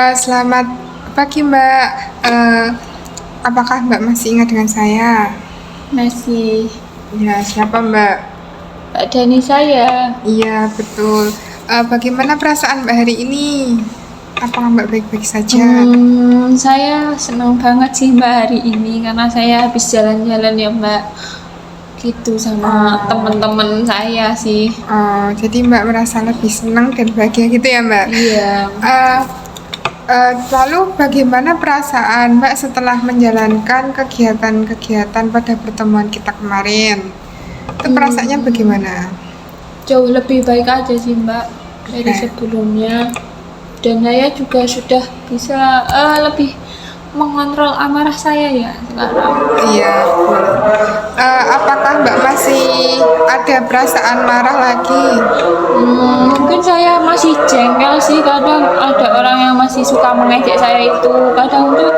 Selamat pagi Mbak. Eh, apakah Mbak masih ingat dengan saya? Masih Ya, siapa Mbak? Pak Dani saya. Iya, betul. Bagaimana perasaan Mbak hari ini? Apakah Mbak baik-baik saja? Saya senang banget sih Mbak hari ini karena saya habis jalan-jalan ya Mbak. Gitu sama teman-teman saya sih. Jadi Mbak merasa lebih senang dan bahagia gitu ya Mbak? Iya. Eh, Lalu bagaimana perasaan Mbak setelah menjalankan kegiatan-kegiatan pada pertemuan kita kemarin? Itu perasaannya bagaimana? Jauh lebih baik aja sih Mbak dari Oke. sebelumnya. Dan saya juga sudah bisa lebih mengontrol amarah saya ya sekarang. Iya, boleh. Apakah Mbak masih ada perasaan marah lagi? Mungkin saya masih jengkel sih, kadang ada orang yang masih suka mengejek saya itu, kadang tuh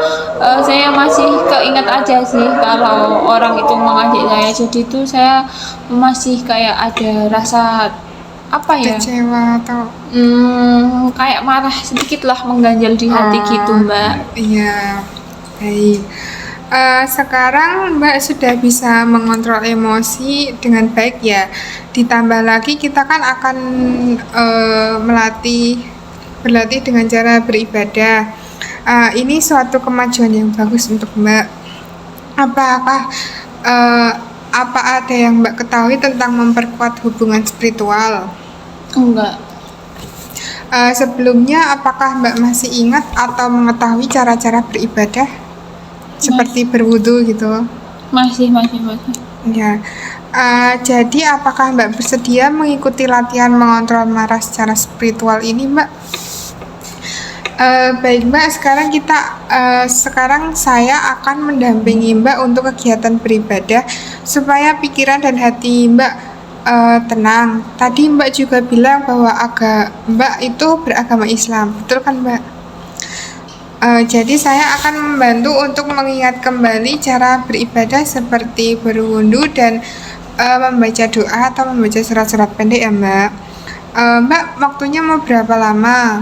saya masih keinget aja sih kalau orang itu mengejek saya, jadi tuh saya masih kayak ada rasa apa ya, Kecewa atau kayak marah sedikit lah mengganjal di hati gitu Mbak. Iya, baik. Sekarang Mbak sudah bisa mengontrol emosi dengan baik ya. Ditambah lagi kita kan akan berlatih dengan cara beribadah. Ini suatu kemajuan yang bagus untuk Mbak. Apakah eh, apa ada yang Mbak ketahui tentang memperkuat hubungan spiritual? Enggak. Sebelumnya, apakah Mbak masih ingat atau mengetahui cara-cara beribadah seperti berwudu gitu? Masih. Ya. Jadi, apakah Mbak bersedia mengikuti latihan mengontrol marah secara spiritual ini, Mbak? Baik Mbak, sekarang saya akan mendampingi Mbak untuk kegiatan beribadah supaya pikiran dan hati Mbak tenang. Tadi Mbak juga bilang bahwa Mbak itu beragama Islam, betul kan Mbak? Jadi saya akan membantu untuk mengingat kembali cara beribadah seperti berwudu dan membaca doa atau membaca surat-surat pendek ya Mbak. Mbak, waktunya mau berapa lama?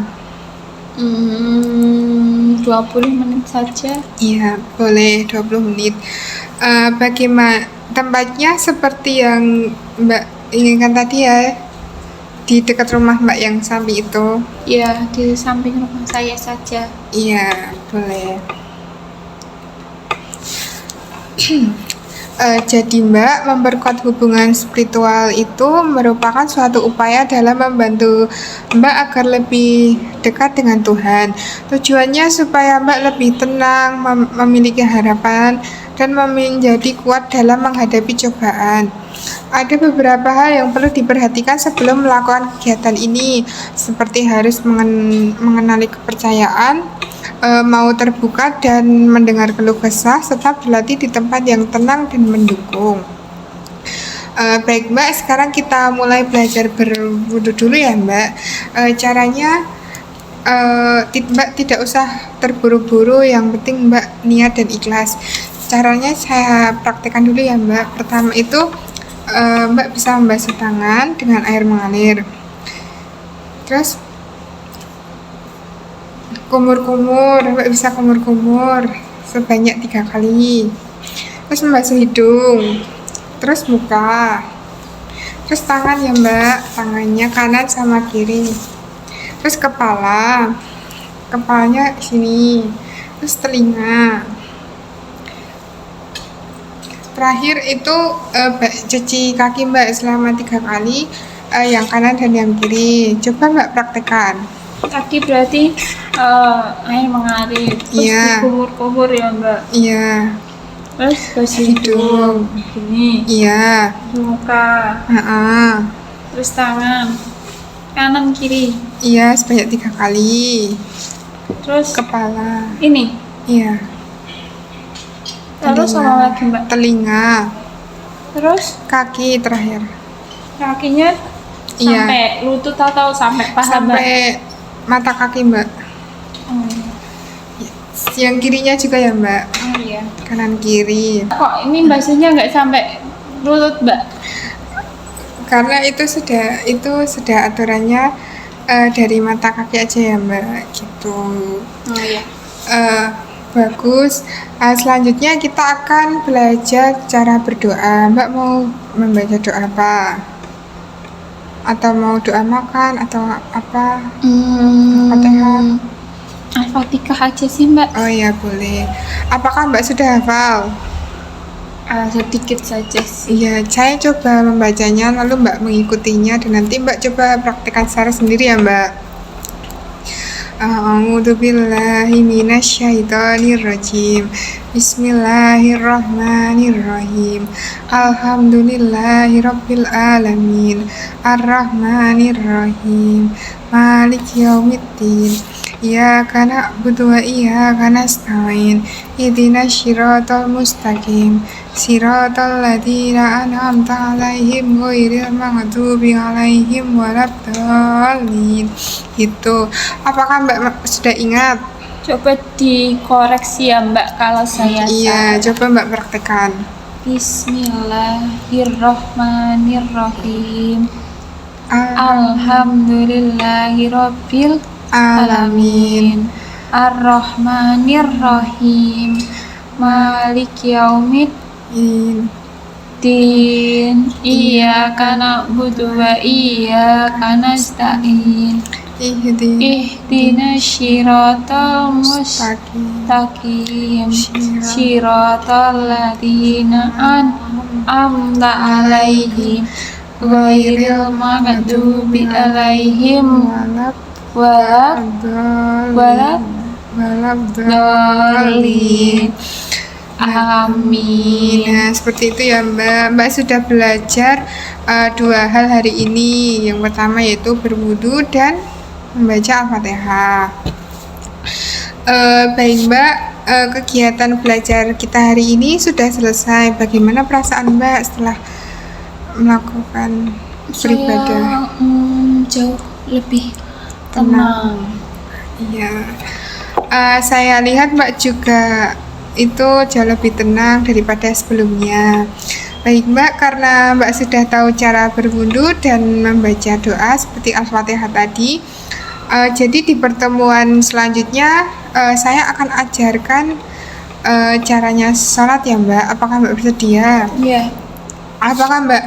20 menit saja. Iya, boleh 20 menit. Bagaimana tempatnya seperti yang Mbak inginkan tadi ya, di dekat rumah Mbak yang samping itu? Ya, di samping rumah saya saja. Iya, boleh. Jadi Mbak, memperkuat hubungan spiritual itu merupakan suatu upaya dalam membantu Mbak agar lebih dekat dengan Tuhan. Tujuannya supaya Mbak lebih tenang, memiliki harapan, dan menjadi kuat dalam menghadapi cobaan. Ada beberapa hal yang perlu diperhatikan sebelum melakukan kegiatan ini, seperti harus mengenali kepercayaan, mau terbuka dan mendengar keluh kesah, serta berlatih di tempat yang tenang dan mendukung. Baik Mbak, sekarang kita mulai belajar berwudu dulu ya Mbak. Caranya Mbak tidak usah terburu-buru, yang penting Mbak niat dan ikhlas. Caranya saya praktekkan dulu ya Mbak. Pertama itu Mbak bisa membasuh tangan dengan air mengalir. Terus kumur-kumur, Mbak bisa kumur-kumur sebanyak 3 kali. Terus membasuh hidung, terus muka, terus tangan ya Mbak, tangannya kanan sama kiri. Terus kepalanya sini, terus telinga. Terakhir itu cuci kaki Mbak selama 3 kali, yang kanan dan yang kiri. Coba Mbak praktekkan. Tadi berarti air mengalir, terus Iya. dikumur-kumur ya Mbak. Iya. Terus basuh hidung, gini, Iya. muka, terus tangan, kanan kiri. Iya, sebanyak 3 kali. Terus Kepala. ini, Iya. terus sama lagi Mbak. Telinga. Terus Kaki terakhir. kakinya Iya. sampai lutut atau sampai paha Mbak? Sampai mata kaki Mbak. Yang kirinya juga ya Mbak. Oh iya. Kanan kiri. Kok ini basuhnya nggak sampai lutut Mbak? Karena itu sudah aturannya dari mata kaki aja ya Mbak, gitu. Oh ya. Eh, Bagus. Selanjutnya kita akan belajar cara berdoa. Mbak mau membaca doa apa? Atau mau doa makan atau apa? Al-Fatihah. Al-Fatihah aja sih Mbak. Oh ya boleh. Apakah Mbak sudah hafal? Sedikit saja sih. Iya, saya coba membacanya, lalu Mbak mengikutinya, dan nanti Mbak coba praktekkan secara sendiri ya Mbak. A'udzu billahi minasyaitonir rajim. Bismillahirrahmanirrahim. Alhamdulillahirabbil alamin. Arrahmanirrahim. Maliki yaumiddin. Iyyaka na'budu wa iyyaka nasta'in. Ihdinas siratal mustaqim. Siratal ladzina an'amta 'alaihim ghairil maghdubi 'alaihim waladdallin. Gitu. Apakah Mbak sudah ingat? Coba dikoreksi ya Mbak kalau saya Iya, salah. coba Mbak praktekkan. Bismillahirrahmanirrahim. Alhamdulillahirabbil Alamin. Ar-Rahmanir-Rahim. Maliki yaumiddin. Iyyaka na'budu wa iyyaka nasta'in. Ihdinas siratal mustaqim. Siratal ladzina an'amta 'alaihim ghairil maghdubi 'alaihim waladdallin. Amin. Nah, seperti itu ya Mbak. Mbak sudah belajar dua hal hari ini. Yang pertama yaitu berwudu dan membaca Al-Fatihah. Baik Mbak, kegiatan belajar kita hari ini sudah selesai. Bagaimana perasaan Mbak setelah melakukan beribadah? Saya jauh lebih tenang. Iya. Saya lihat Mbak juga itu jauh lebih tenang daripada sebelumnya. Baik Mbak, karena Mbak sudah tahu cara berwudu dan membaca doa seperti Al-Fatihah tadi, jadi di pertemuan selanjutnya saya akan ajarkan caranya sholat ya Mbak. Apakah Mbak bersedia? Iya. Apakah Mbak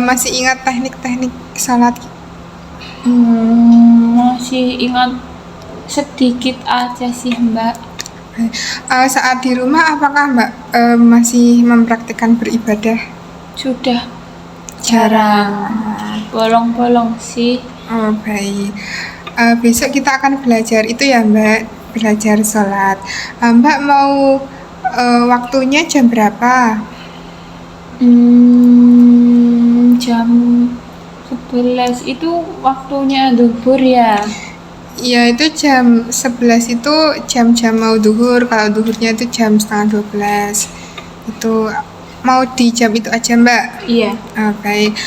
masih ingat teknik-teknik sholat? Masih ingat sedikit aja sih Mbak. Saat di rumah apakah Mbak masih mempraktikkan beribadah? Sudah jarang. Bolong-bolong sih. Oh baik. Besok kita akan belajar itu ya Mbak, belajar sholat. Mbak mau waktunya jam berapa? Jam 11 itu waktunya zuhur ya. Ya itu jam 11 itu jam-jam mau duhur. Kalau duhurnya itu jam setengah 12. Itu mau di jam itu aja Mbak? Iya. Baik.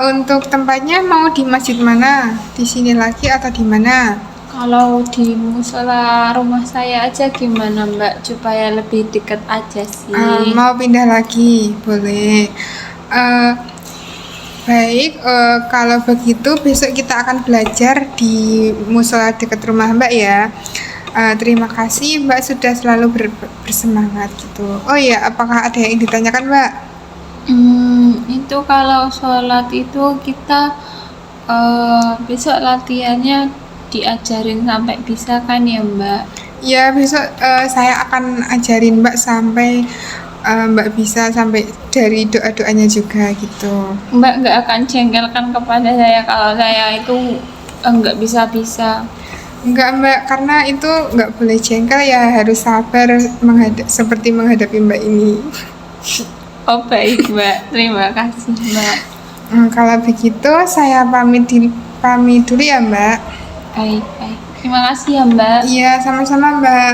Untuk tempatnya mau di masjid mana? Di sini lagi atau di mana? Kalau di musola rumah saya aja gimana Mbak? Supaya lebih dekat aja sih. Mau pindah lagi? Boleh. Baik, kalau begitu besok kita akan belajar di musola dekat rumah Mbak ya. Terima kasih Mbak sudah selalu bersemangat gitu. Oh iya, apakah ada yang ditanyakan Mbak? Itu kalau sholat itu kita besok latihannya diajarin sampai bisa kan ya Mbak? Ya besok saya akan ajarin Mbak sampai Mbak bisa sampai dari doa-doanya juga gitu. Mbak nggak akan jengkelkan kepada saya kalau saya itu nggak bisa-bisa. Enggak Mbak, karena itu nggak boleh jengkel ya, harus sabar seperti menghadapi Mbak ini. Oh baik Mbak, terima kasih Mbak. Kalau begitu saya pamit dulu ya Mbak. Baik. Terima kasih ya Mbak. Iya, sama-sama Mbak.